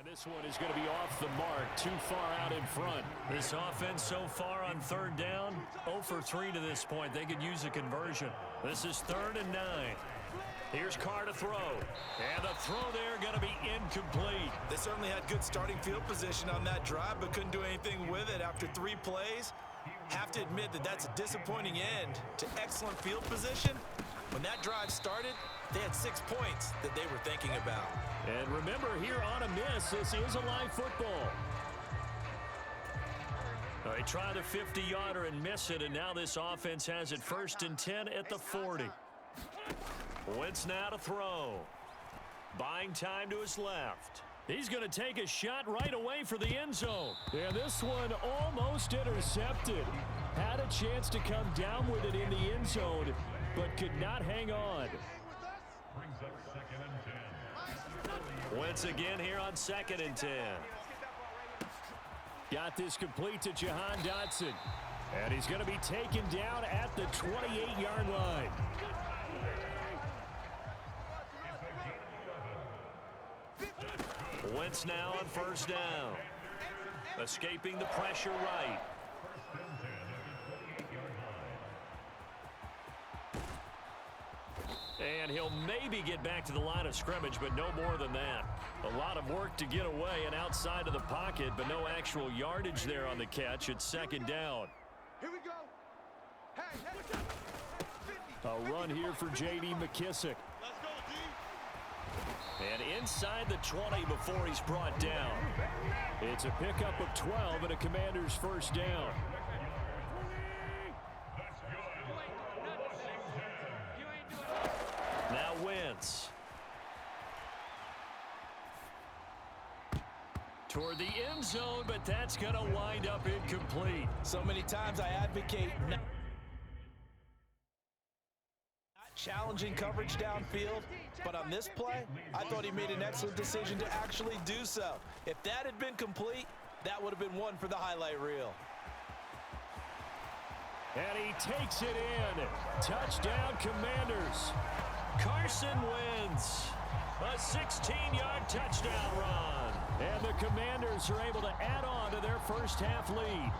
This one is going to be off the mark, too far out in front. This offense so far on third down, 0 for 3 to this point. They could use a conversion. This is 3rd and 9. Here's Carr to throw. And the throw there going to be incomplete. They certainly had good starting field position on that drive, but couldn't do anything with it after 3 plays. Have to admit that that's a disappointing end to excellent field position. When that drive started, they had 6 points that they were thinking about. And remember, here on a miss, this is a live football. They try the 50-yarder and miss it, and now this offense has it 1st and 10 at the 40. Wentz now to throw. Buying time to his left. He's going to take a shot right away for the end zone. And this one almost intercepted. Had a chance to come down with it in the end zone, but could not hang on. Brings up 2nd and 10. Wentz again here on 2nd and 10. Got this complete to Jahan Dotson. And he's going to be taken down at the 28-yard line. Wentz now on 1st down. Escaping the pressure right. And he'll maybe get back to the line of scrimmage, but no more than that. A lot of work to get away and outside of the pocket, but no actual yardage there on the catch. It's 2nd down. Here we go. A run here for J.D. McKissick. Let's go, D. And inside the 20 before he's brought down. It's a pickup of 12 and a Commander's 1st down. Now Wentz. Toward the end zone, but that's going to wind up incomplete. So many times I advocate not challenging coverage downfield, but on this play, I thought he made an excellent decision to actually do so. If that had been complete, that would have been one for the highlight reel. And he takes it in. Touchdown, Commanders. Carson Wentz. A 16-yard touchdown run. And the Commanders are able to add on to their first half lead.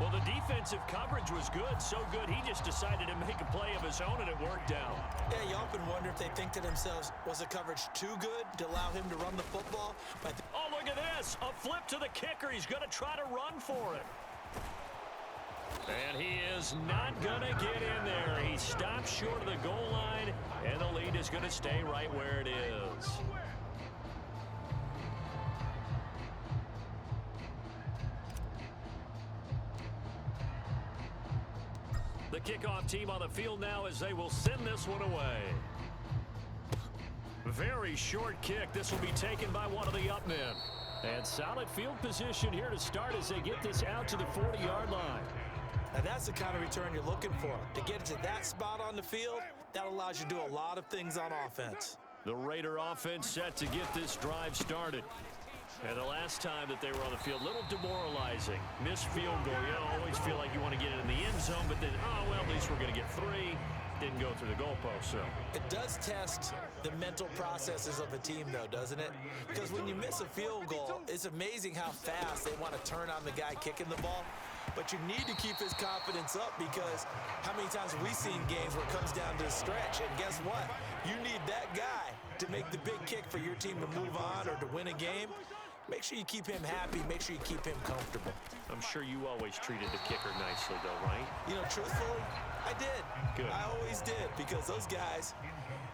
Well, the defensive coverage was good, so good he just decided to make a play of his own, and it worked out. Yeah, you often wonder if they think to themselves, was the coverage too good to allow him to run the football? But oh, look at this. A flip to the kicker. He's going to try to run for it. And he is not going to get in there. He stops short of the goal line, and the lead is going to stay right where it is. The kickoff team on the field now as they will send this one away. Very short kick. This will be taken by one of the up men. And solid field position here to start as they get this out to the 40-yard line. now that's the kind of return you're looking for. To get to that spot on the field, that allows you to do a lot of things on offense. The Raider offense set to get this drive started. And the last time that they were on the field, a little demoralizing. Missed field goal. You always feel like you want to get it in the end zone, but then, oh, well, at least we're going to get 3. Didn't go through the goalpost, so. It does test the mental processes of a team, though, doesn't it? Because when you miss a field goal, it's amazing how fast they want to turn on the guy kicking the ball. But you need to keep his confidence up, because how many times have we seen games where it comes down to a stretch, and guess what? You need that guy to make the big kick for your team to move on or to win a game. Make sure you keep him happy. Make sure you keep him comfortable. I'm sure you always treated the kicker nicely, though, right? You know, truthfully, I did. Good. I always did, because those guys,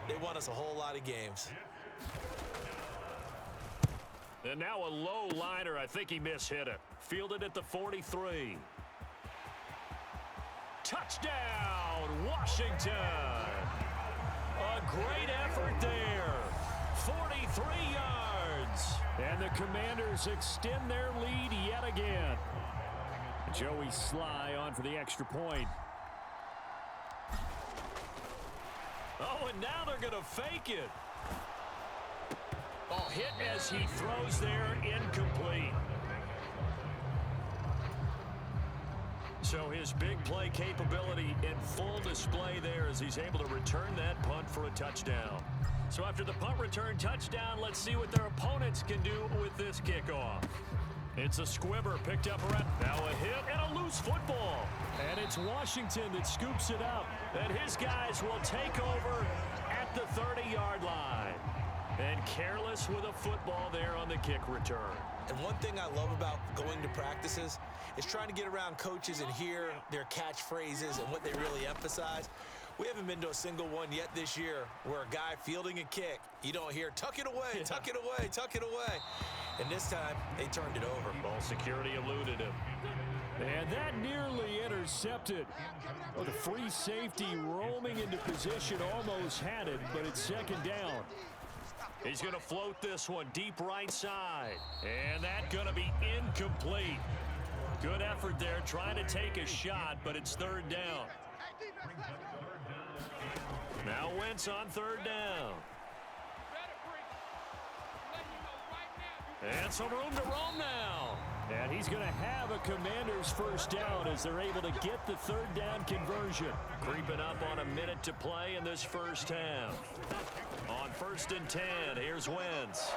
they won us a whole lot of games. And now a low liner. I think he mishit it. Fielded at the 43. Touchdown, Washington. A great effort there. 43 yards. And the Commanders extend their lead yet again. Joey Sly on for the extra point. Oh, and now they're going to fake it. Oh, hit as he throws there, incomplete. So his big play capability in full display there as he's able to return that punt for a touchdown. So after the punt return touchdown, let's see what their opponents can do with this kickoff. It's a squibber picked up around. Now a hit and a loose football. And it's Washington that scoops it up. And his guys will take over at the 30-yard line. And careless with a football there on the kick return. And one thing I love about going to practices is trying to get around coaches and hear their catchphrases and what they really emphasize. We haven't been to a single one yet this year where a guy fielding a kick, you don't hear, tuck it away, tuck it away, tuck it away. And this time, they turned it over. Ball security eluded him. And that nearly intercepted. Well, the free safety roaming into position almost had it, but it's second down. He's going to float this one deep right side. And that's going to be incomplete. Good effort there trying to take a shot, but it's third down. Now Wentz on third down. And some room to roam now. And he's going to have a Commander's first down as they're able to get the third down conversion. Creeping up on a minute to play in this first half. On 1st and 10, here's Wentz.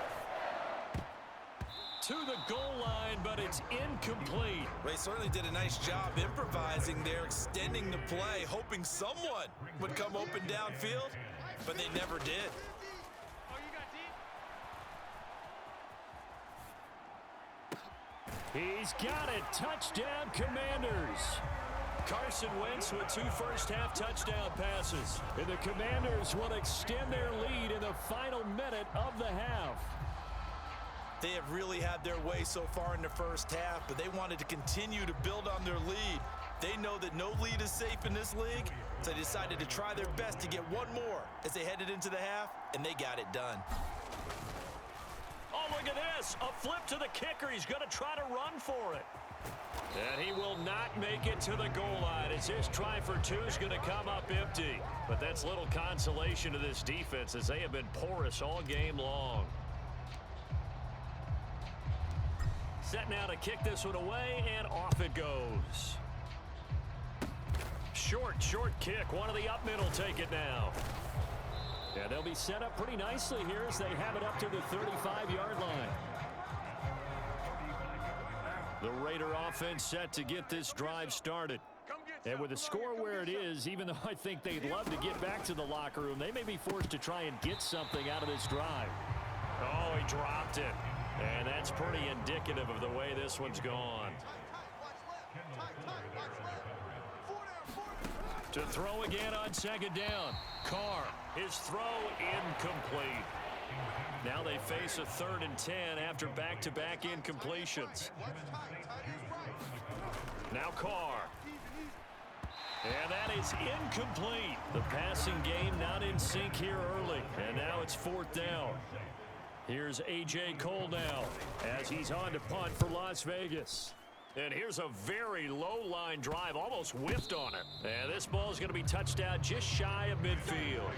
To the goal line, but it's incomplete. They certainly did a nice job improvising there, extending the play, hoping someone would come open downfield, but they never did. He's got it. Touchdown, Commanders. Carson Wentz with 2 first-half touchdown passes. And the Commanders will extend their lead in the final minute of the half. They have really had their way so far in the first half, but they wanted to continue to build on their lead. They know that no lead is safe in this league, so they decided to try their best to get one more as they headed into the half, and they got it done. Oh, look at this. A flip to the kicker. He's going to try to run for it. And he will not make it to the goal line as his try for 2 is going to come up empty. But that's little consolation to this defense as they have been porous all game long. Set now to kick this one away, and off it goes. Short kick. One of the up middle take it now. Yeah, they'll be set up pretty nicely here as they have it up to the 35-yard line. The Raider offense set to get this drive started. And with the score where it is, even though I think they'd love to get back to the locker room, they may be forced to try and get something out of this drive. Oh, he dropped it. And that's pretty indicative of the way this one's gone. To throw again on second down. Carr, his throw incomplete. Now they face a 3rd and 10 after back-to-back incompletions. Now Carr. And that is incomplete. The passing game not in sync here early. And now it's 4th down. Here's A.J. Cole now as he's on to punt for Las Vegas. And here's a very low-line drive, almost whiffed on it. And this ball is going to be touched out just shy of midfield.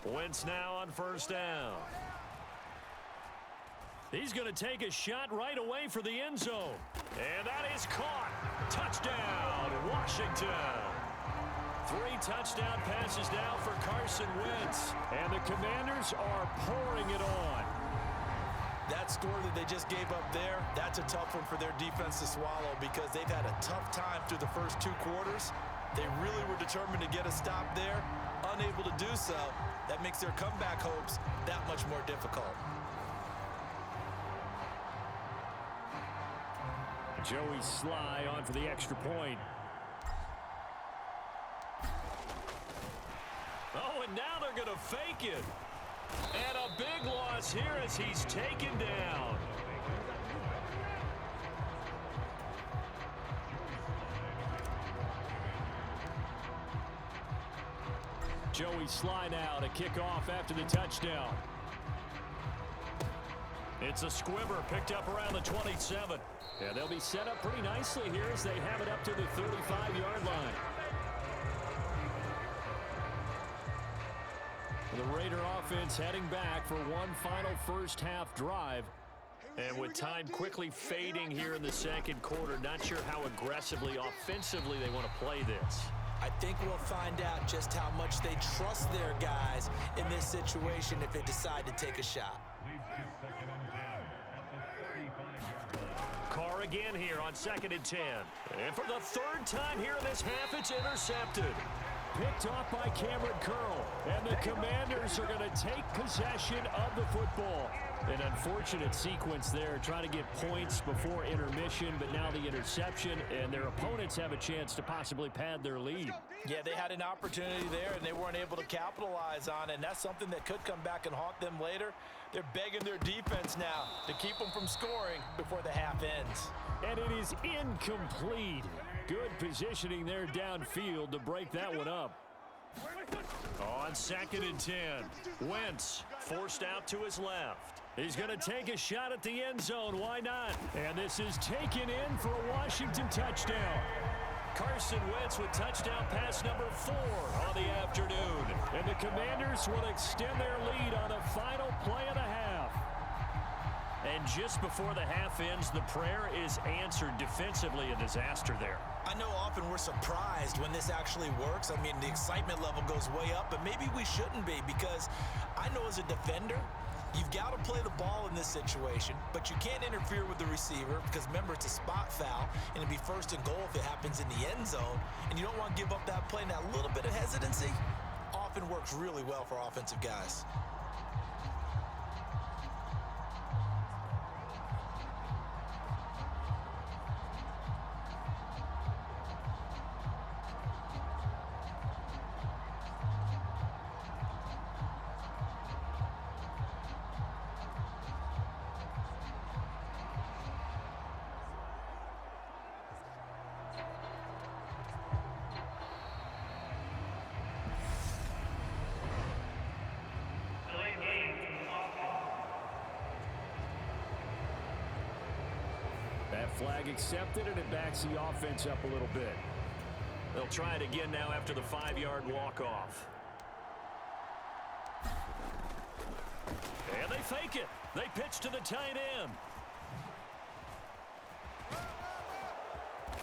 Wentz now on 1st down. He's going to take a shot right away for the end zone. And that is caught. Touchdown, Washington. 3 touchdown passes now for Carson Wentz. And the Commanders are pouring it on. That score that they just gave up there, that's a tough one for their defense to swallow because they've had a tough time through the first 2 quarters. They really were determined to get a stop there. Unable to do so, that makes their comeback hopes that much more difficult. Joey Sly on for the extra point. Oh, and now they're going to fake it. And a big loss here as he's taken down. Joey Sly now to kick off after the touchdown. It's a squibber picked up around the 27. Yeah, they'll be set up pretty nicely here as they have it up to the 35-yard line. The Raider offense heading back for one final first half drive. And with time quickly fading here in the second quarter, not sure how aggressively, offensively they want to play this. I think we'll find out just how much they trust their guys in this situation if they decide to take a shot. Carr again here on 2nd and 10. And for the third time here in this half, it's intercepted. Picked off by Cameron Curl, and the Commanders are going to take possession of the football. An unfortunate sequence there, trying to get points before intermission, but now the interception, and their opponents have a chance to possibly pad their lead. Yeah, they had an opportunity there, and they weren't able to capitalize on it, and that's something that could come back and haunt them later. They're begging their defense now to keep them from scoring before the half ends. And it is incomplete. Good positioning there downfield to break that one up. On 2nd and 10, Wentz forced out to his left. He's going to take a shot at the end zone. Why not? And this is taken in for a Washington touchdown. Carson Wentz with touchdown pass number 4 on the afternoon. And the Commanders will extend their lead on the final play of the half. And just before the half ends, the prayer is answered. Defensively, a disaster there. I know often we're surprised when this actually works. I mean, the excitement level goes way up, but maybe we shouldn't be, because I know as a defender, you've got to play the ball in this situation, but you can't interfere with the receiver because, remember, it's a spot foul, and it'd be 1st and goal if it happens in the end zone, and you don't want to give up that play. And that little bit of hesitancy often works really well for offensive guys. That flag accepted, and it backs the offense up a little bit. They'll try it again now after the 5-yard walk-off. And they fake it. They pitch to the tight end.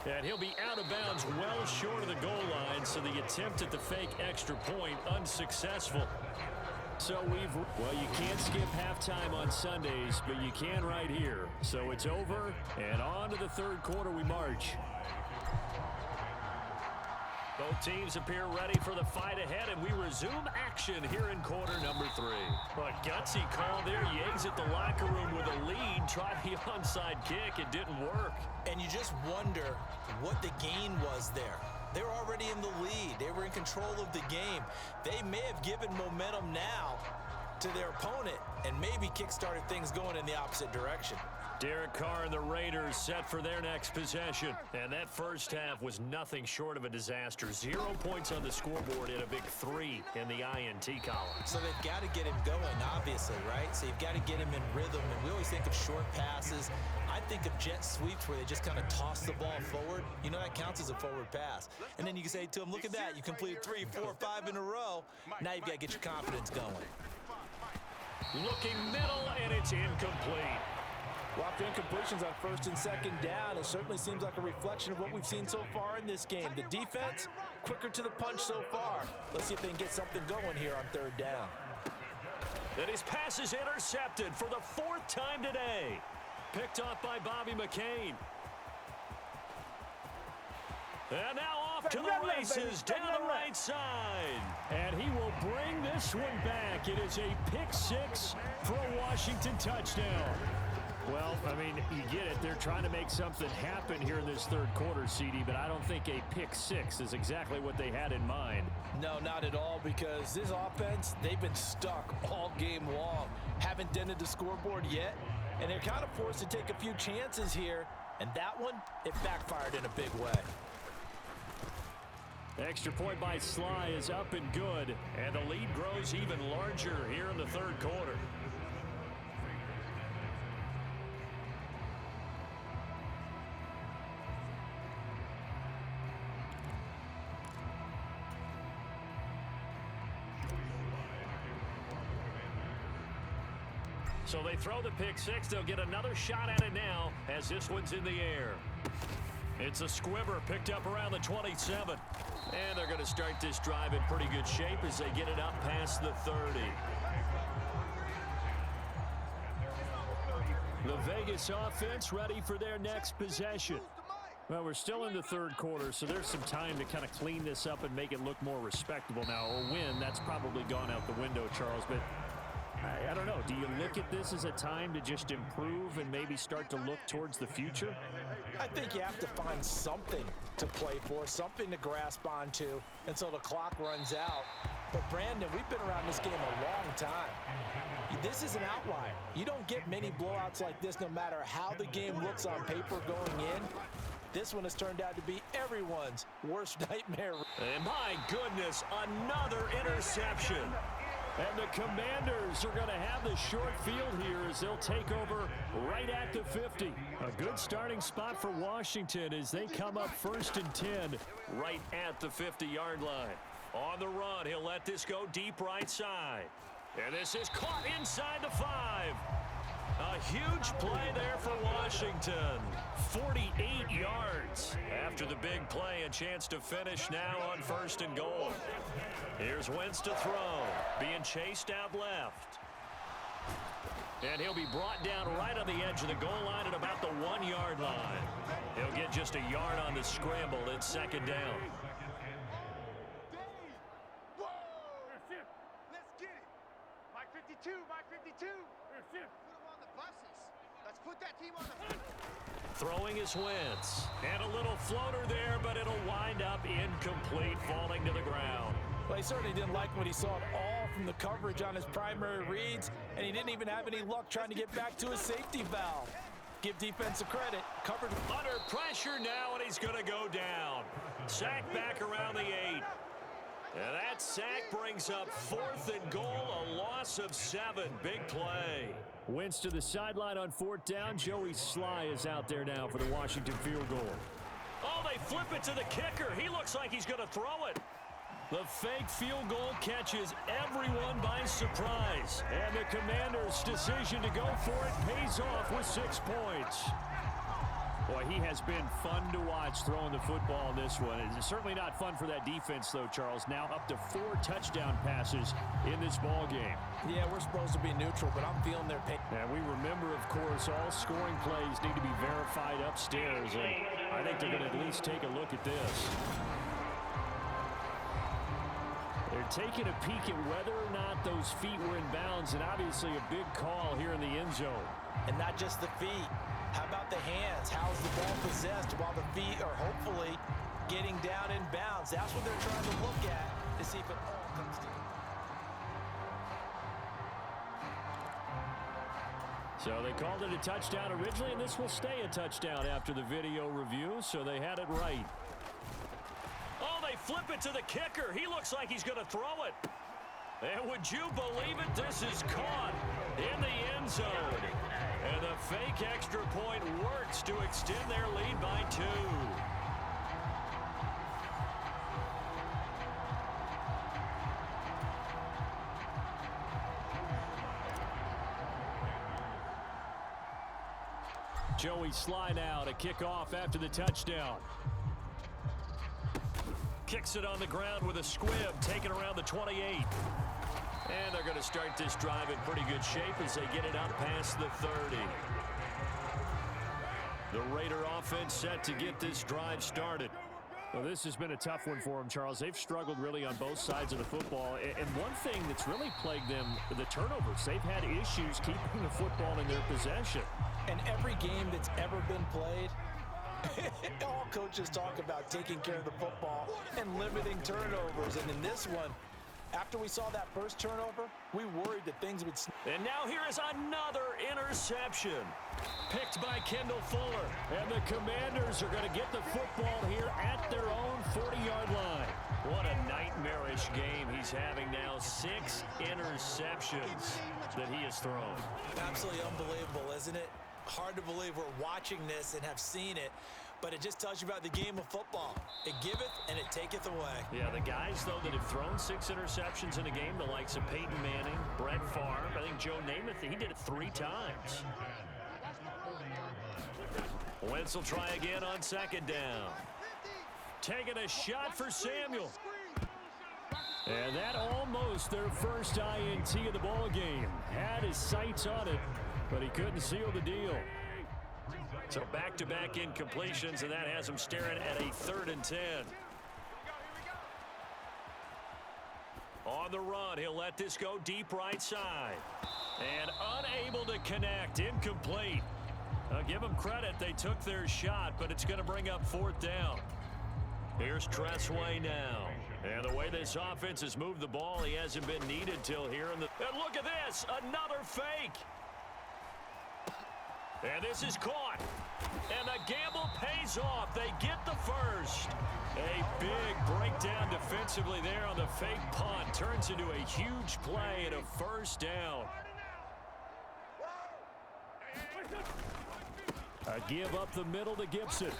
And he'll be out of bounds well short of the goal line, so the attempt at the fake extra point unsuccessful. So well, you can't skip halftime on Sundays, but you can right here. So it's over, and on to the third quarter we march. Both teams appear ready for the fight ahead, and we resume action here in quarter number 3. A gutsy call there. Yates at the locker room with a lead. Tried the onside kick. It didn't work. And you just wonder what the gain was there. They were already in the lead. They were in control of the game. They may have given momentum now to their opponent and maybe kick-started things going in the opposite direction. Derek Carr and the Raiders set for their next possession. And that first half was nothing short of a disaster. 0 points on the scoreboard and a big 3 in the INT column. So they've got to get him going, obviously, right? So you've got to get him in rhythm. And we always think of short passes. I think of jet sweeps where they just kind of toss the ball forward. You know, that counts as a forward pass. And then you can say to him, look at that. You completed 3, 4, 5 in a row. Now you've got to get your confidence going. Looking middle, and it's incomplete. Well, after incompletions on 1st and 2nd down, it certainly seems like a reflection of what we've seen so far in this game. The defense, quicker to the punch so far. Let's see if they can get something going here on 3rd down. And his pass is intercepted for the 4th time today. Picked off by Bobby McCain. And now off to the races down the right side. And he will bring this one back. It is a pick 6 for a Washington touchdown. Well, I mean, you get it. They're trying to make something happen here in this 3rd quarter, CD, but I don't think a pick 6 is exactly what they had in mind. No, not at all, because this offense, they've been stuck all game long. Haven't dented the scoreboard yet, and they're kind of forced to take a few chances here, and that one, it backfired in a big way. Extra point by Sly is up and good, and the lead grows even larger here in the 3rd quarter. So they throw the pick six. They'll get another shot at it now as this one's in the air. It's a squibber picked up around the 27. And they're going to start this drive in pretty good shape as they get it up past the 30. The Vegas offense ready for their next possession. Well, we're still in the third quarter, so there's some time to kind of clean this up and make it look more respectable now. A win, that's probably gone out the window, Charles, but I don't know. Do you look at this as a time to just improve and maybe start to look towards the future? I think you have to find something to play for, something to grasp onto until the clock runs out. But, Brandon, we've been around this game a long time. This is an outlier. You don't get many blowouts like this no matter how the game looks on paper going in. This one has turned out to be everyone's worst nightmare. And my goodness, another interception. And the Commanders are going to have the short field here as they'll take over right at the 50. A good starting spot for Washington as they come up 1st and 10. Right at the 50-yard line. On the run, he'll let this go deep right side. And this is caught inside the 5. A huge play there for Washington. 48 yards. After the big play, a chance to finish now on 1st and goal. Here's Wentz to throw. Being chased out left. And he'll be brought down right on the edge of the goal line at about the 1-yard line. He'll get just a yard on the scramble. It's 2nd down. Let's get it. Mike 52, Mike 52. Put him on the buses. Let's put that team on the... Throwing is Wentz. And a little floater there, but it'll wind up incomplete, falling to the ground. Well, he certainly didn't like what he saw at all from the coverage on his primary reads, and he didn't even have any luck trying to get back to his safety valve. Give defense a credit. Covered under pressure now, and he's going to go down. Sack back around the 8. And that sack brings up 4th and goal, a loss of 7. Big play. Wentz to the sideline on 4th down. Joey Sly is out there now for the Washington field goal. Oh, they flip it to the kicker. He looks like he's going to throw it. The fake field goal catches everyone by surprise. And the Commanders' decision to go for it pays off with 6 points. Boy, he has been fun to watch throwing the football in this one. It's certainly not fun for that defense, though, Charles. Now up to 4 touchdown passes in this ball game. Yeah, we're supposed to be neutral, but I'm feeling their pain. And we remember, of course, all scoring plays need to be verified upstairs. And I think they're going to at least take a look at this. They're taking a peek at whether or not those feet were in bounds, and obviously a big call here in the end zone. And not just the feet. How about the hands? How's the ball possessed while the feet are hopefully getting down in bounds? That's what they're trying to look at to see if it all comes together. So they called it a touchdown originally, and this will stay a touchdown after the video review, so they had it right. Oh, they flip it to the kicker. He looks like he's going to throw it. And would you believe it? This is caught in the end zone. And the fake extra point works to extend their lead by 2. Joey Sly now to kick off after the touchdown. Kicks it on the ground with a squib, taken around the 28. And they're going to start this drive in pretty good shape as they get it up past the 30. The Raider offense set to get this drive started. Well, this has been a tough one for them, Charles. They've struggled really on both sides of the football. And one thing that's really plagued them, the turnovers. They've had issues keeping the football in their possession. And every game that's ever been played, all coaches talk about taking care of the football and limiting turnovers. And in this one, after we saw that first turnover, we worried that things would... And now here is another interception. Picked by Kendall Fuller. And the Commanders are going to get the football here at their own 40-yard line. What a nightmarish game he's having now. 6 interceptions that he has thrown. Absolutely unbelievable, isn't it? Hard to believe we're watching this and have seen it. but it just tells you about the game of football. It giveth and it taketh away. Yeah, the guys, though, that have thrown 6 interceptions in a game, the likes of Peyton Manning, Brett Favre, I think Joe Namath, he did it 3 times. Wentz will try again on 2nd down. Taking a shot for Samuel. And that almost their first INT of the ball game. Had his sights on it, but he couldn't seal the deal. So back-to-back incompletions, and that has him staring at a 3rd and 10. On the run, he'll let this go deep right side. And unable to connect, incomplete. I'll give them credit, they took their shot, but it's going to bring up 4th down. Here's Tressway now. And the way this offense has moved the ball, he hasn't been needed till here. And look at this, another fake. And this is caught. And the gamble pays off. They get the first. A big breakdown defensively there on the fake punt. Turns into a huge play and a 1st down. A give up the middle to Gibson.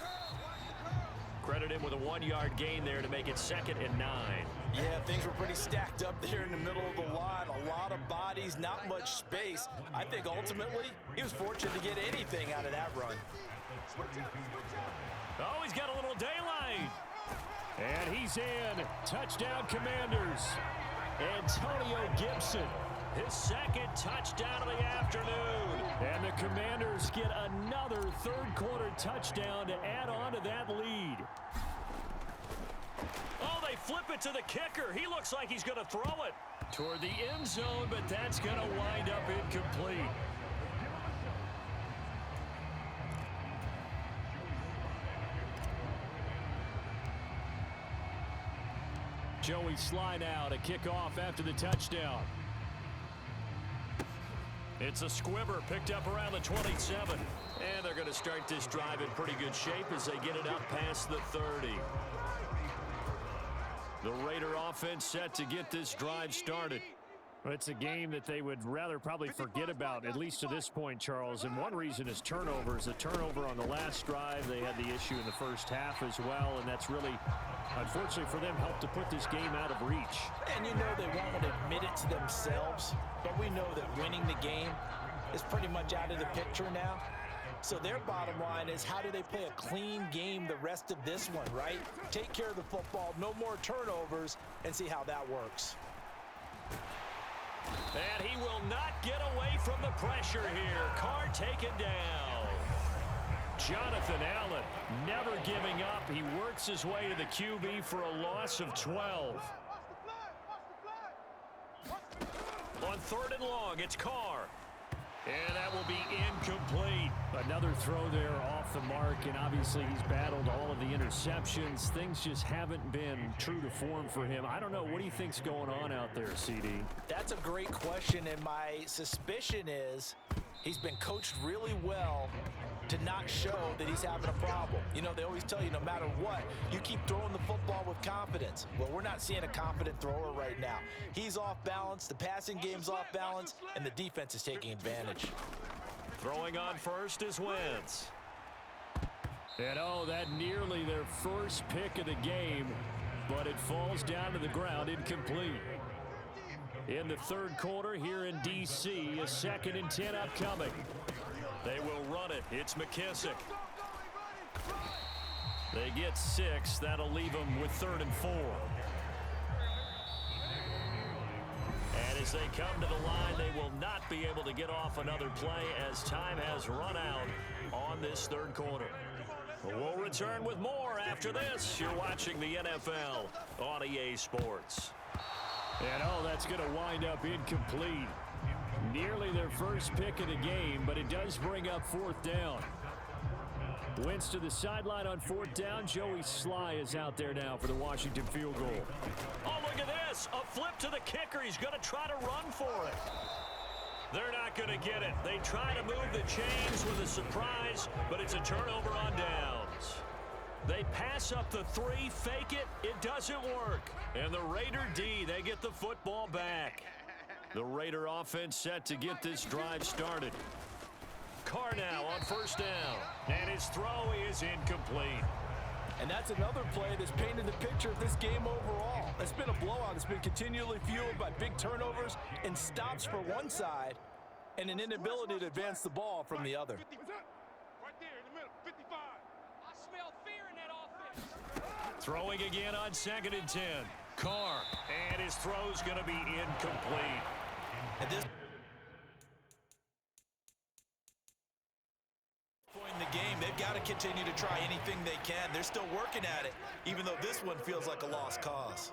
Credit him with a 1-yard gain there to make it 2nd and 9. Yeah, things were pretty stacked up there in the middle of the line. A lot of bodies, not much space. I think ultimately he was fortunate to get anything out of that run. Oh, he's got a little daylight. And he's in. Touchdown, Commanders. Antonio Gibson. His 2nd touchdown of the afternoon. And the Commanders get another 3rd quarter touchdown to add on to that lead. Oh, they flip it to the kicker. He looks like he's going to throw it Toward the end zone, but that's going to wind up incomplete. Joey Sly now to kick off after the touchdown. It's a squibber picked up around the 27. And they're going to start this drive in pretty good shape as they get it up past the 30. The Raider offense set to get this drive started. Well, it's a game that they would rather probably forget about, at least to this point, Charles. And one reason is turnovers. A turnover on the last drive. They had the issue in the first half as well, and that's really, unfortunately for them, helped to put this game out of reach. And you know they won't admit it to themselves, but we know that winning the game is pretty much out of the picture now. So their bottom line is, how do they play a clean game the rest of this one, right? Take care of the football, no more turnovers, and see how that works. And he will not get away from the pressure here. Carr taken down. Jonathan Allen never giving up. He works his way to the QB for a loss of 12. On 3rd and long, it's Carr. And that will be incomplete. Another throw there off the mark, and obviously he's battled all of the interceptions. Things just haven't been true to form for him. I don't know. What do you think's going on out there, CD? That's a great question, and my suspicion is he's been coached really well to not show that he's having a problem. You know, they always tell you no matter what, you keep throwing the football with confidence. Well, we're not seeing a confident thrower right now. He's off balance, the passing game's off balance, and the defense is taking advantage. Throwing on first is Wentz. And oh, that nearly their first pick of the game, but it falls down to the ground incomplete. In the 3rd quarter here in D.C., a 2nd and 10 upcoming. They will run it. It's McKissick. They get 6. That'll leave them with 3rd and 4. And as they come to the line, they will not be able to get off another play as time has run out on this 3rd quarter. We'll return with more after this. You're watching the NFL on EA Sports. And oh, that's going to wind up incomplete. Nearly their first pick of the game, but it does bring up 4th down. Wentz to the sideline on 4th down. Joey Sly is out there now for the Washington field goal. Oh, look at this. A flip to the kicker. He's going to try to run for it. They're not going to get it. They try to move the chains with a surprise, but it's a turnover on downs. They pass up the 3, fake it. It doesn't work. And the Raider D, they get the football back. The Raider offense set to get this drive started. Carr now on first down. And his throw is incomplete. And that's another play that's painted the picture of this game overall. It's been a blowout. It's been continually fueled by big turnovers and stops for one side and an inability to advance the ball from the other. Right there in the middle, 55. I smell fear in that offense. Throwing again on 2nd and 10. Carr. And his throw's going to be incomplete. At this point in the game, they've got to continue to try anything they can. They're still working at it, even though this one feels like a lost cause.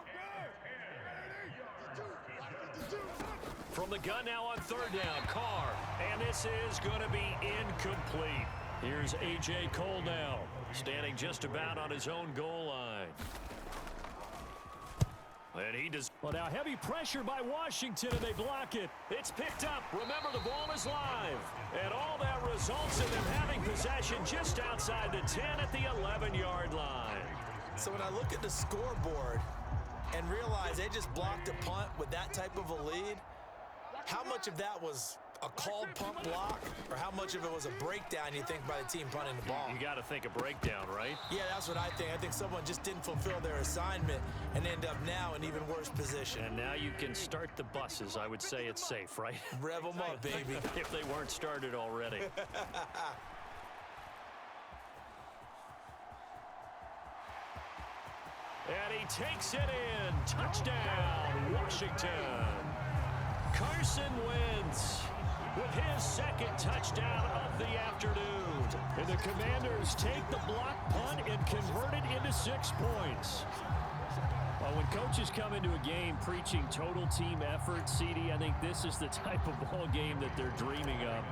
From the gun now on 3rd down, Carr. And this is going to be incomplete. Here's A.J. Cole now, standing just about on his own goal line. And he does. Well, now heavy pressure by Washington, and they block it. It's picked up. Remember, the ball is live. And all that results in them having possession just outside the 10 at the 11-yard line. So when I look at the scoreboard and realize they just blocked a punt with that type of a lead, how much of that was a called punt block, or how much of it was a breakdown, you think, by the team punting the ball? You got to think a breakdown, right? Yeah, that's what I think. I think someone just didn't fulfill their assignment and end up now in even worse position. And now you can start the buses. I would say it's safe, right? Rev them up, baby. If they weren't started already. And he takes it in. Touchdown, Washington. Carson Wentz with his 2nd touchdown of the afternoon. And the Commanders take the block punt and convert it into 6 points. Well, when coaches come into a game preaching total team effort, CD, I think this is the type of ball game that they're dreaming of.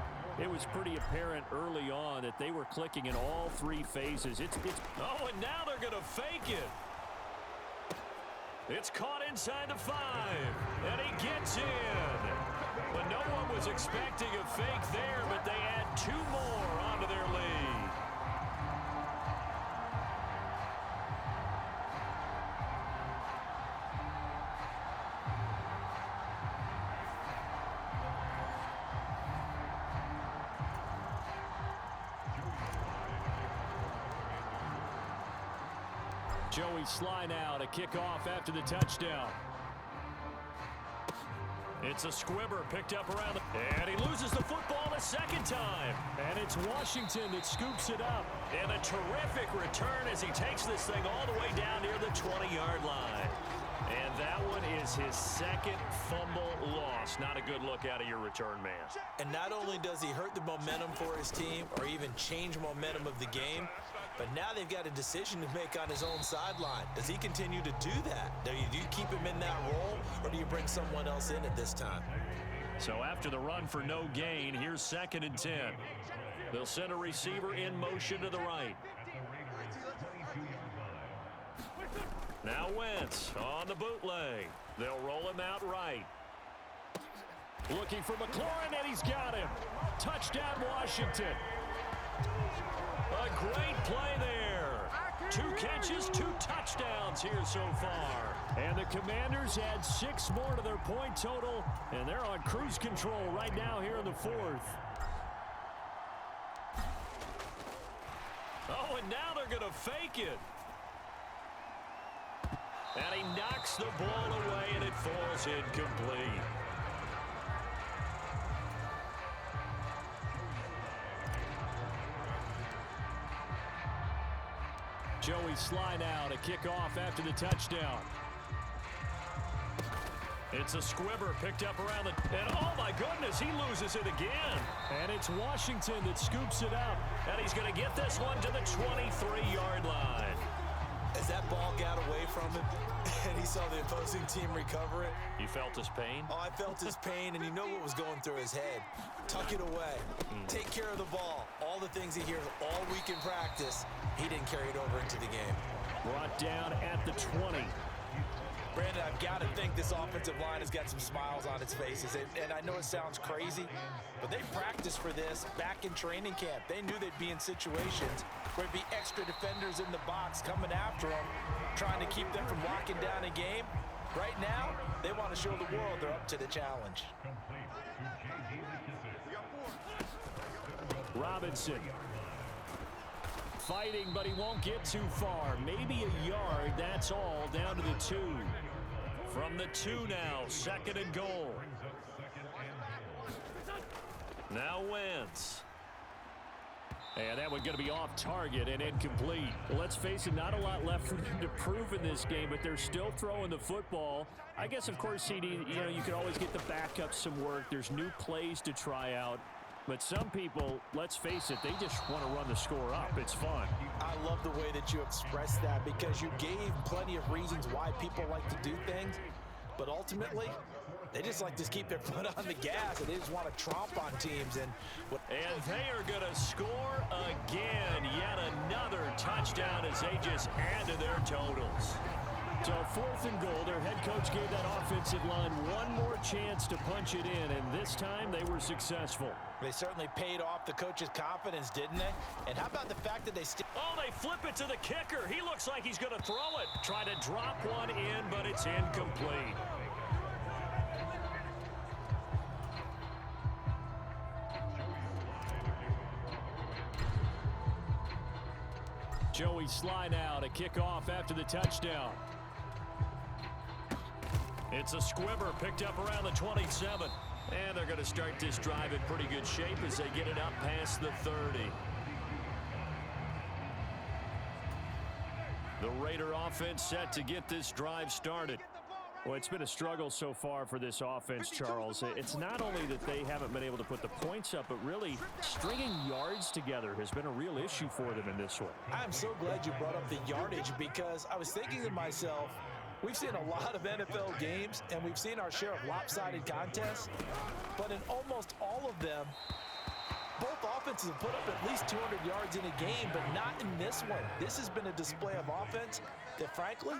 It was pretty apparent early on that they were clicking in all 3 phases. Oh, and now they're going to fake it. It's caught inside the 5, and he gets in. But no one was expecting a fake there, but they add 2 more onto their lead. Joey Sly now to kick off after the touchdown. It's a squibber picked up around and he loses the football the 2nd time. And it's Washington that scoops it up. And a terrific return as he takes this thing all the way down near the 20-yard line. And that one is his 2nd fumble loss. Not a good look out of your return man. And not only does he hurt the momentum for his team or even change momentum of the game, but now they've got a decision to make on his own sideline. Does he continue to do that? Do you keep him in that role, or do you bring someone else in at this time? So after the run for no gain, here's 2nd and 10. They'll send a receiver in motion to the right. Now Wentz on the bootleg. They'll roll him out right. Looking for McLaurin, and he's got him. Touchdown, Washington. A great play there. 2 catches, 2 touchdowns here so far. And the Commanders add 6 more to their point total, and they're on cruise control right now here in the 4th. Oh, and now they're going to fake it. And he knocks the ball away, and it falls incomplete. Joey Sly now to kick off after the touchdown. It's a squibber picked up around the... And oh, my goodness, he loses it again. And it's Washington that scoops it up. And he's going to get this one to the 23-yard line. As that ball got away from him and he saw the opposing team recover it. You felt his pain? Oh, I felt his pain, and you know what was going through his head. Tuck it away. Take care of the ball. All the things he hears all week in practice, he didn't carry it over into the game. Brought down at the 20. Brandon, I've got to think this offensive line has got some smiles on its faces. And I know it sounds crazy, but they practiced for this back in training camp. They knew they'd be in situations where there'd be extra defenders in the box coming after them, trying to keep them from locking down a game. Right now, they want to show the world they're up to the challenge. Complete to J.D. McKissick. Robinson. Fighting, but he won't get too far. Maybe a yard, that's all, down to the 2. From the 2 now, 2nd and goal. Now Wentz. And that one going to be off target and incomplete. Well, let's face it, not a lot left for them to prove in this game, but they're still throwing the football. I guess, of course, CD, you could always get the backup some work. There's new plays to try out. But some people, let's face it, they just want to run the score up. It's fun. I love the way that you expressed that because you gave plenty of reasons why people like to do things. But ultimately, they just like to keep their foot on the gas, and they just want to tromp on teams. And they are going to score again. Yet another touchdown as they just add to their totals. So 4th and goal, their head coach gave that offensive line one more chance to punch it in, and this time they were successful. They certainly paid off the coach's confidence, didn't they? And how about the fact that they still... Oh, they flip it to the kicker. He looks like he's going to throw it. Try to drop one in, but it's incomplete. Joey Sly now to kick off after the touchdown. It's a squibber picked up around the 27. And they're going to start this drive in pretty good shape as they get it up past the 30. The Raider offense set to get this drive started. Well, it's been a struggle so far for this offense, Charles. It's not only that they haven't been able to put the points up, but really stringing yards together has been a real issue for them in this one. I'm so glad you brought up the yardage because I was thinking to myself, we've seen a lot of NFL games, and we've seen our share of lopsided contests, but in almost all of them, both offenses have put up at least 200 yards in a game, but not in this one. This has been a display of offense that, frankly,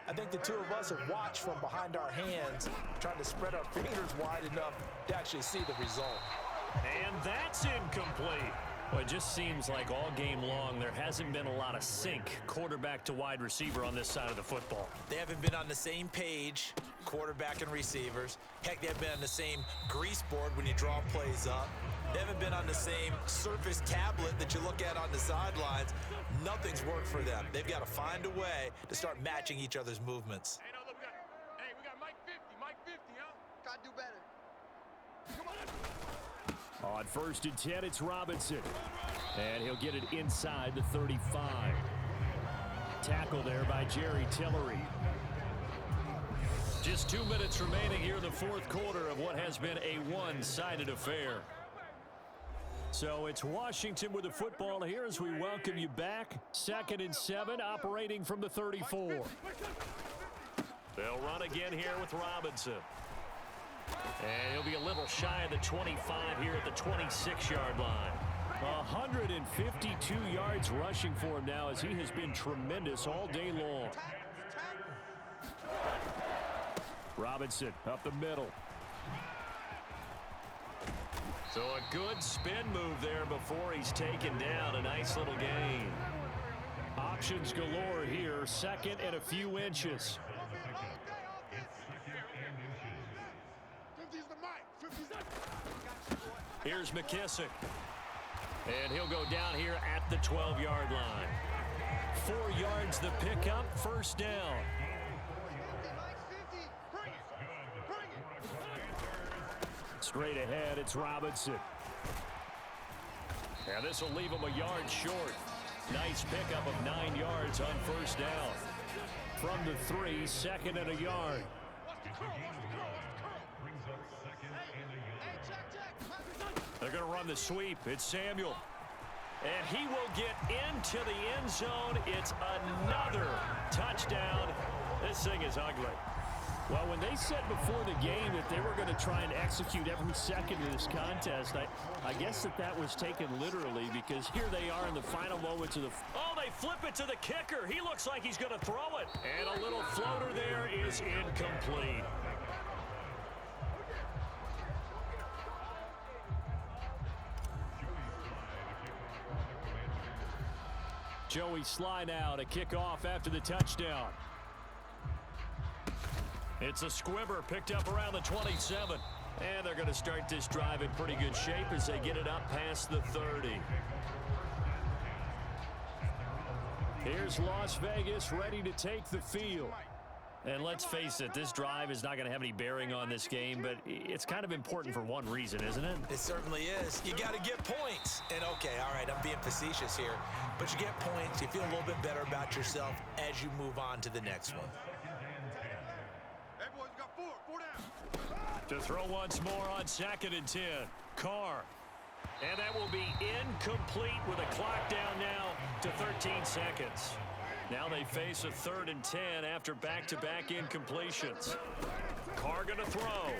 I think the two of us have watched from behind our hands, trying to spread our fingers wide enough to actually see the result. And that's incomplete. Well, it just seems like all game long there hasn't been a lot of sync quarterback to wide receiver on this side of the football. They haven't been on the same page, quarterback and receivers. Heck, they haven't been on the same grease board when you draw plays up. They haven't been on the same surface tablet that you look at on the sidelines. Nothing's worked for them. They've got to find a way to start matching each other's movements. Hey, no, look, we got Mike 50, huh? Gotta do better. Come on. On 1st and 10, it's Robinson. And he'll get it inside the 35. Tackle there by Jerry Tillery. Just 2 minutes remaining here in the 4th quarter of what has been a one-sided affair. So it's Washington with the football here as we welcome you back. 2nd and 7, operating from the 34. They'll run again here with Robinson. And he'll be a little shy of the 25 here at the 26-yard line. 152 yards rushing for him now as he has been tremendous all day long. Robinson up the middle. So a good spin move there before he's taken down. A nice little gain. Options galore here. 2nd and a few inches. Here's McKissick. And he'll go down here at the 12-yard line. 4 yards the pickup, 1st down. Straight ahead, it's Robinson. And this will leave him a yard short. Nice pickup of 9 yards on 1st down. From the 3, 2nd and a yard. They're going to run the sweep. It's Samuel. And he will get into the end zone. It's another touchdown. This thing is ugly. Well, when they said before the game that they were going to try and execute every second of this contest, I guess that was taken literally because here they are in the final moments of the... Oh, they flip it to the kicker. He looks like he's going to throw it. And a little floater there is incomplete. Joey Sly now to kick off after the touchdown. It's a squibber picked up around the 27. And they're going to start this drive in pretty good shape as they get it up past the 30. Here's Las Vegas ready to take the field. And let's face it, this drive is not going to have any bearing on this game, but it's kind of important for one reason, isn't it? It certainly is. You got to get points. And, okay, all right, I'm being facetious here. But you get points, you feel a little bit better about yourself as you move on to the next one. Hey, boys, we got four down. To throw once more on 2nd and 10. Carr. And that will be incomplete with a clock down now to 13 seconds. Now they face a 3rd and 10 after back-to-back incompletions. Carr going to throw.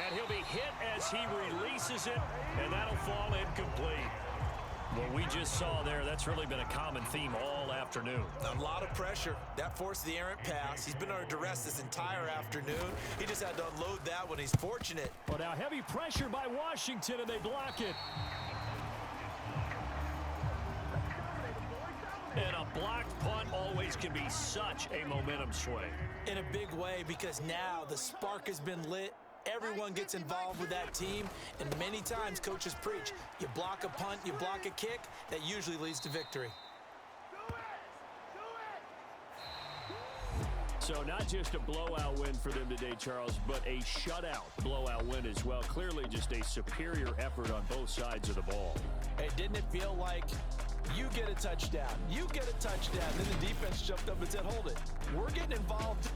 And he'll be hit as he releases it, and that'll fall incomplete. What we just saw there, that's really been a common theme all afternoon. A lot of pressure. That forced the errant pass. He's been under duress this entire afternoon. He just had to unload that when he's fortunate. Well, now heavy pressure by Washington, and they block it. And a blocked punt always can be such a momentum swing. In a big way, because now the spark has been lit. Everyone gets involved with that team, and many times coaches preach, you block a punt, you block a kick, that usually leads to victory. So not just a blowout win for them today, Charles, but a shutout blowout win as well. Clearly just a superior effort on both sides of the ball. Hey, didn't it feel like you get a touchdown, you get a touchdown, then the defense jumped up and said, hold it, we're getting involved